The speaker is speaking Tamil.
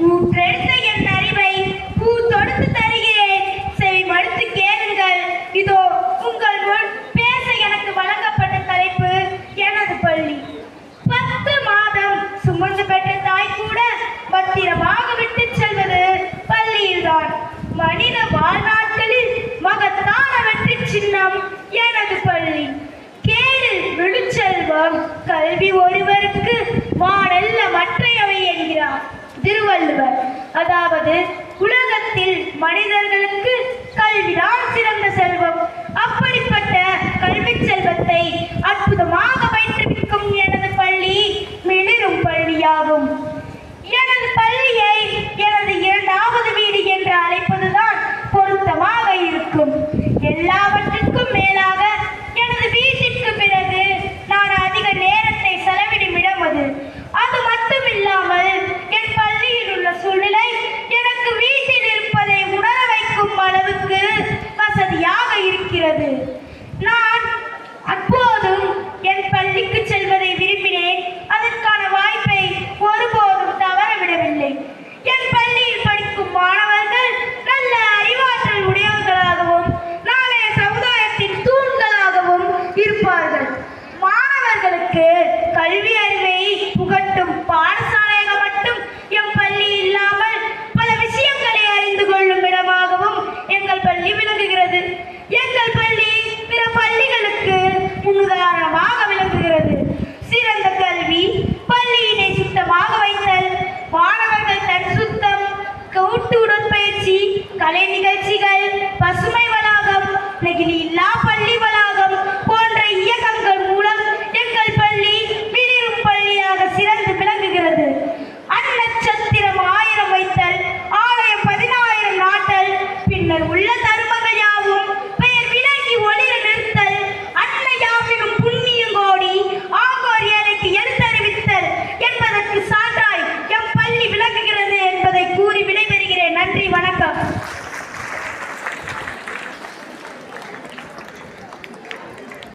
ஊற்றெடுத்த என் அறிவை பூ தொடுத்து தருகிறேன், செவி மடுத்து கேளுங்கள். இதோ உங்கள் முன் பேச எனக்கு வழங்கப்பட்ட தலைப்பு எனது பள்ளி. 10 மாதம் சுமந்து பெற்ற தாய் கூட பத்திரமாக விட்டு செல்வது பள்ளியில்தான். மனித வாழ்நாட்களில் மகத்தான வெற்றி சின்னம் எனது பள்ளி. கேளில் விழுச்செல்வம் கல்வி ஒருவருக்கு வானல்ல மற்றையவை என்கிறார் திருவள்ளுவர். அதாவது உலகத்தில் மனிதர்களுக்கு கல்விதான் சிறந்த செல்வம். அப்படிப்பட்ட கல்வி செல்வத்தை அற்புதமாக பயிற்றுவிக்கும் எனது பள்ளி மிளிரும் பள்ளியாகும். எனது பள்ளியை எனது 2வது வீடு என்று அழைப்பதுதான் பொருத்தமாக இருக்கும். எல்லாவற்றிற்கும் மேலாக எனது வீட்டிற்கு பிறகு நான் அதிக நேரத்தை செலவிடும் இடம் அது. அது மட்டுமில்லாமல் என் பள்ளியில் உள்ள சூழ்நிலை எனக்கு வீட்டில் இருப்பதை உணர வைக்கும் அளவுக்கு வசதியாக இருக்கிறது. நான் அப்போதும் என் பள்ளிக்கு செல்வதை விரும்பினேன். அதற்கான வாய்ப்பை ஒருபோதும் தவறவிடவில்லை. என் பள்ளியில் படிக்கும் மாணவர்கள் நல்ல அறிவாற்றல் உடையவர்களாகவும் நாளைய சமுதாயத்தின் தூண்களாகவும் இருப்பார்கள். மாணவர்களுக்கு கல்வி அறிவை புகட்டும் பாடசாலையாக மட்டும் எம் பள்ளி இல்லாமல் பல விஷயங்களை அறிந்து கொள்ளும் இடமாகவும் எங்கள் பள்ளி விளங்குகிறது. எங்கள் பள்ளி பிற பள்ளிகளுக்கு முன்னுதாரணமாக விளங்குகிறது. சிறந்த கல்வி, பள்ளியினை சுத்தமாக வைத்தல், மாணவர்கள் தன் சுத்தம், கூட்டு உடற்பயிற்சி, கலை நிகழ்ச்சிகள், பசுமை வளாகம், நெகிழி இல்லா பள்ளி வளாகம் போன்ற இயக்கங்கள் மூலம் எங்கள் பள்ளி மிளிரும் பள்ளியாக சிறந்து விளங்குகிறது. அன்னச்சத்திரம் 1000 வைத்தல், ஆலயம் 10000 நாட்டல், பின்னர் உள்ள தர்மங்கள் யாவும் பெயர் விளங்கி ஒளிர நிறுத்தல், அன்னையாவினும் புண்ணியங்கோடி ஆங்கோர் ஏழைக்கு எடுத்தறிவித்தல் என்பதற்கு சான்றாய் எம் பள்ளி விளங்குகிறது என்பதை கூறி விடைபெறுகிறேன். நன்றி, வணக்கம்.